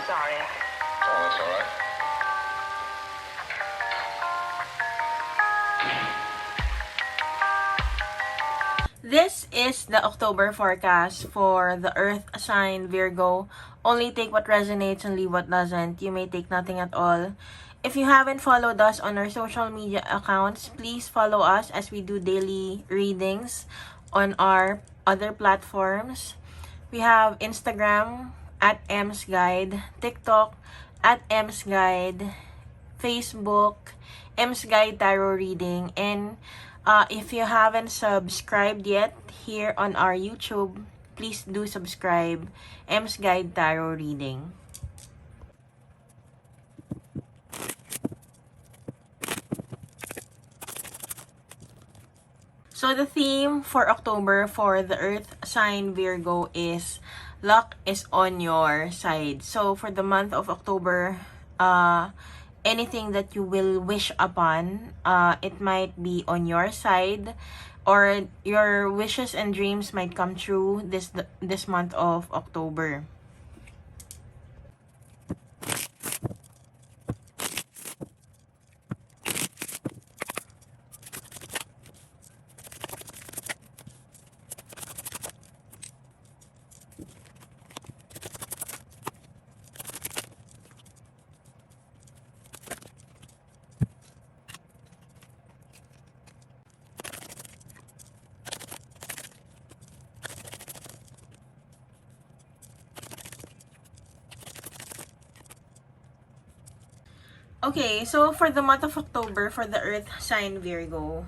sorry. Oh, that's all right. This is the October forecast for the Earth sign Virgo. Only take what resonates and leave what doesn't. You may take nothing at all. If you haven't followed us on our social media accounts, please follow us as we do daily readings on our other platforms. We have Instagram at M's Guide, TikTok at M's Guide, Facebook, M's Guide Tarot Reading, and if you haven't subscribed yet here on our YouTube, please do subscribe, M's Guide Tarot Reading. So the theme for October for the Earth sign Virgo is luck is on your side. So for the month of October, anything that you will wish upon, it might be on your side, or your wishes and dreams might come true this month of October. Okay, so for the month of October, for the Earth sign Virgo,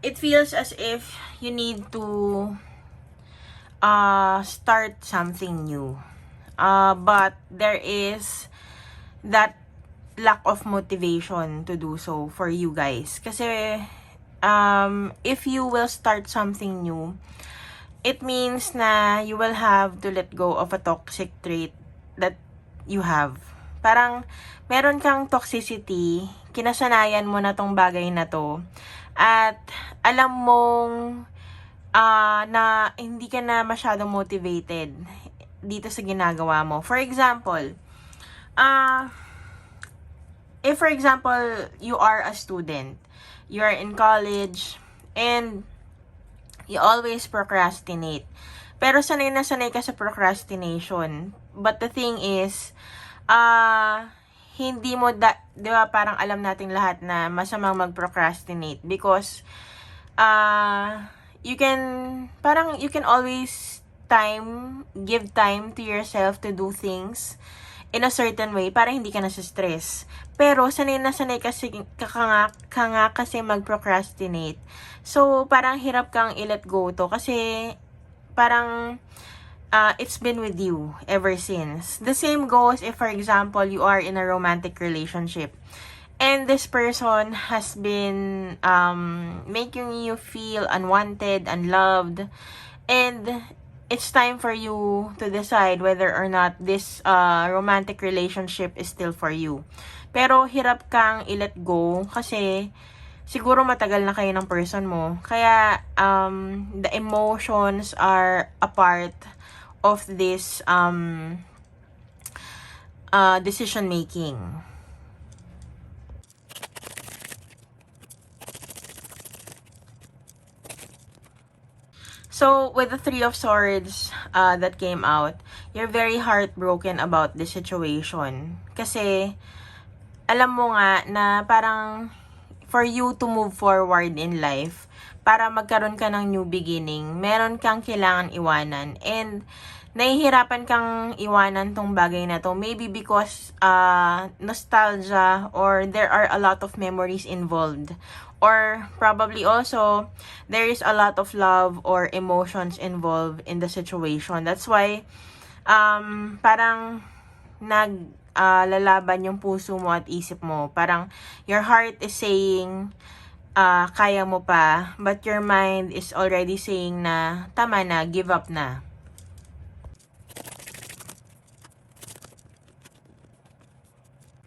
it feels as if you need to start something new. But there is that lack of motivation to do so for you guys. Kasi, if you will start something new, it means na you will have to let go of a toxic trait that you have. Parang, meron kang toxicity, kinasanayan mo na tong bagay na to, at alam mong na hindi ka na masyadong motivated dito sa ginagawa mo. For example, if for example, you are a student, you are in college, and you always procrastinate. Pero sanay na sanay ka sa procrastination. But the thing is, hindi mo, di ba parang alam nating lahat na masamang mag-procrastinate because, you can always give time to yourself to do things in a certain way para hindi ka na stress. Pero sanay na sanay kasi kasi mag-procrastinate. So parang hirap kang i-let go to kasi parang it's been with you ever since. The same goes if, for example, you are in a romantic relationship and this person has been making you feel unwanted, unloved, and it's time for you to decide whether or not this romantic relationship is still for you. Pero hirap kang i-let go kasi siguro matagal na kayo ng person mo. Kaya the emotions are a part of this decision making. So, with the Three of Swords that came out, you're very heartbroken about the situation. Kasi, alam mo nga na parang for you to move forward in life, para magkaroon ka ng new beginning, meron kang kailangan iwanan. And, nahihirapan kang iwanan tong bagay na to. Maybe because nostalgia or there are a lot of memories involved. Or probably also, there is a lot of love or emotions involved in the situation. That's why, parang lalaban yung puso mo at isip mo. Parang, your heart is saying, kaya mo pa, but your mind is already saying na, tama na, give up na.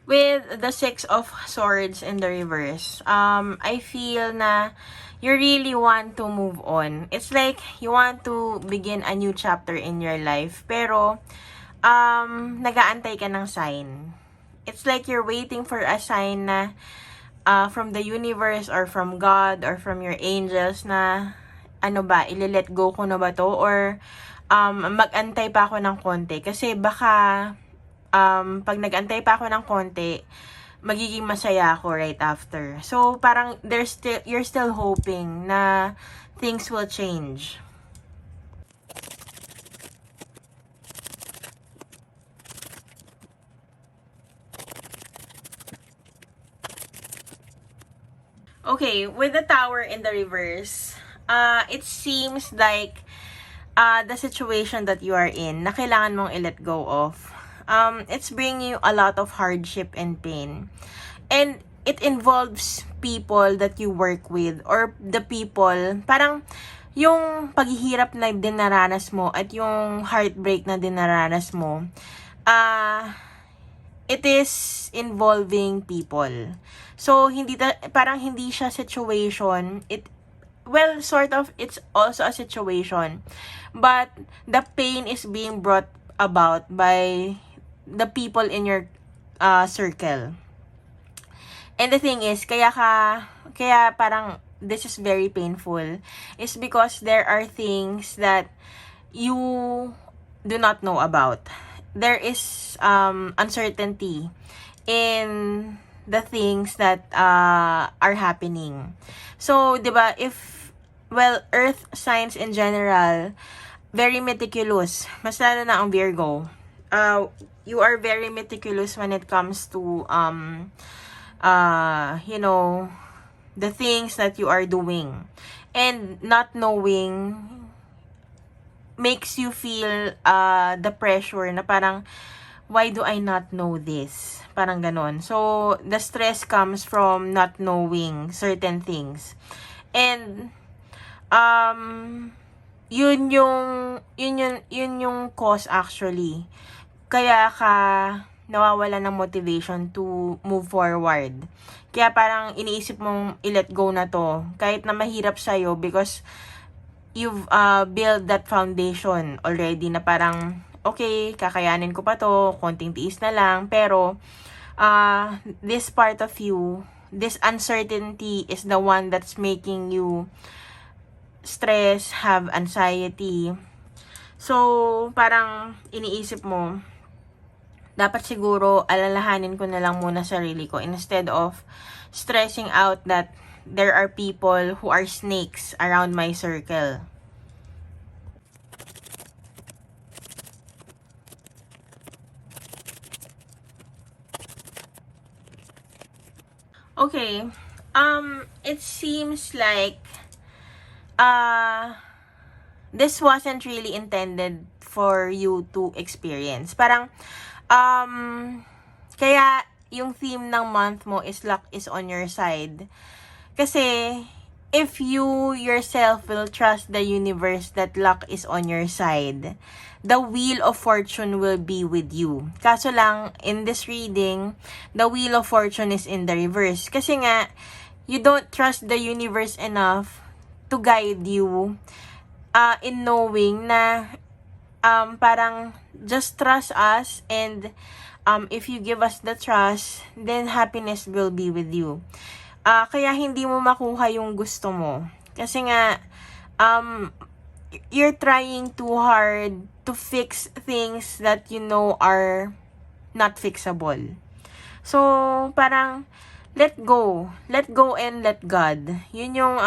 With the Six of Swords in the reverse, I feel na you really want to move on. It's like you want to begin a new chapter in your life. Pero, nag-aantay ka ng sign. It's like you're waiting for a sign na from the universe or from God or from your angels na ano ba, ile-let go ko na ba to? Or mag-antay pa ako ng konti. Kasi baka pag nag-antay pa ako ng konti, magiging masaya ako right after. So, parang you're still hoping na things will change. Okay, with the tower in the reverse, it seems like the situation that you are in na kailangan mong i-let go of. It's bringing you a lot of hardship and pain. And it involves people that you work with or the people, parang yung paghihirap na dinaranas mo at yung heartbreak na dinaranas mo, it is involving people. So, parang hindi siya situation. Well, sort of, it's also a situation. But, the pain is being brought about by the people in your circle. And the thing is, kaya parang this is very painful is because there are things that you do not know about. There is uncertainty in the things that are happening. So, 'di ba, earth signs in general, very meticulous. Mas lalo na ang Virgo. You are very meticulous when it comes to the things that you are doing. And not knowing makes you feel the pressure na parang, why do I not know this? Parang ganon. So, the stress comes from not knowing certain things. And, yun yung cause actually. Kaya ka nawawala ng motivation to move forward. Kaya parang iniisip mong i-let go na to. Kahit na mahirap sa'yo because you've built that foundation already na parang, okay, kakayanin ko pa to, konting tiis na lang. Pero, this part of you, this uncertainty is the one that's making you stress, have anxiety. So, parang iniisip mo, dapat siguro alalahanin ko na lang muna sarili ko instead of stressing out that there are people who are snakes around my circle. Okay. It seems like this wasn't really intended for you to experience. Parang kaya yung theme ng month mo is luck is on your side. Kasi, if you yourself will trust the universe that luck is on your side, the wheel of fortune will be with you. Kaso lang, in this reading, the wheel of fortune is in the reverse. Kasi nga, you don't trust the universe enough to guide you in knowing na parang just trust us and if you give us the trust, then happiness will be with you. Kaya hindi mo makuha yung gusto mo. Kasi nga, you're trying too hard to fix things that you know are not fixable. So, parang, let go. Let go and let God. Yun yung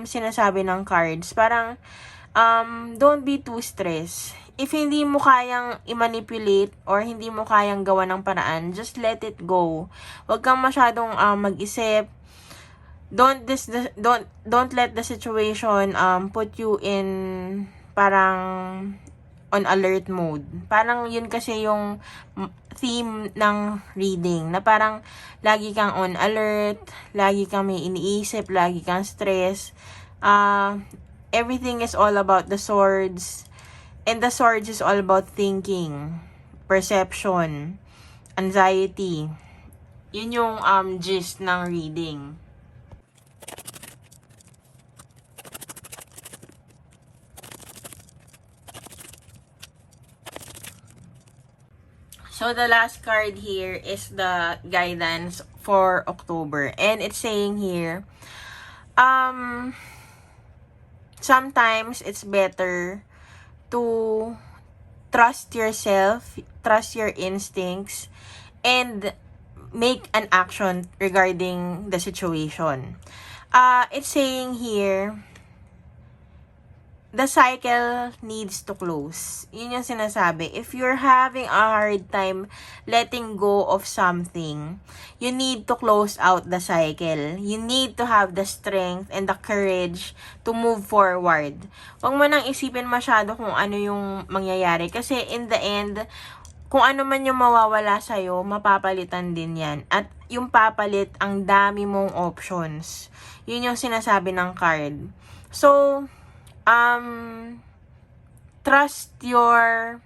sinasabi ng cards. Parang, don't be too stressed. If hindi mo kayang i-manipulate or hindi mo kayang gawa ng paraan, just let it go. Huwag kang masyadong mag-isip. Don't let the situation put you in parang on alert mode. Parang yun kasi yung theme ng reading na parang lagi kang on alert, lagi kang may iniisip, lagi kang stress. Everything is all about the swords. And the swords is all about thinking, perception, anxiety. Yun yung gist ng reading. So, the last card here is the guidance for October. And it's saying here, sometimes it's better to trust yourself, trust your instincts, and make an action regarding the situation. It's saying here, the cycle needs to close. Yun yung sinasabi. If you're having a hard time letting go of something, you need to close out the cycle. You need to have the strength and the courage to move forward. Huwag mo nang isipin masyado kung ano yung mangyayari. Kasi in the end, kung ano man yung mawawala sa'yo, mapapalitan din yan. At yung papalit, ang dami mong options. Yun yung sinasabi ng card. So, trust your,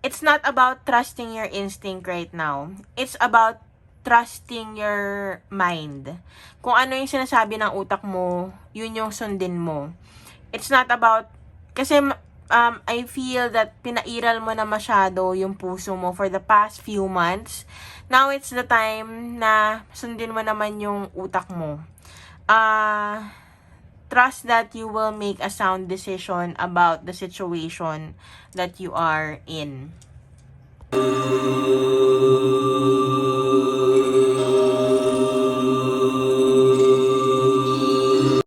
it's not about trusting your instinct right now. It's about trusting your mind. Kung ano yung sinasabi ng utak mo, yun yung sundin mo. It's not about, kasi I feel that pinairal mo na masyado yung puso mo for the past few months. Now it's the time na sundin mo naman yung utak mo. Trust that you will make a sound decision about the situation that you are in.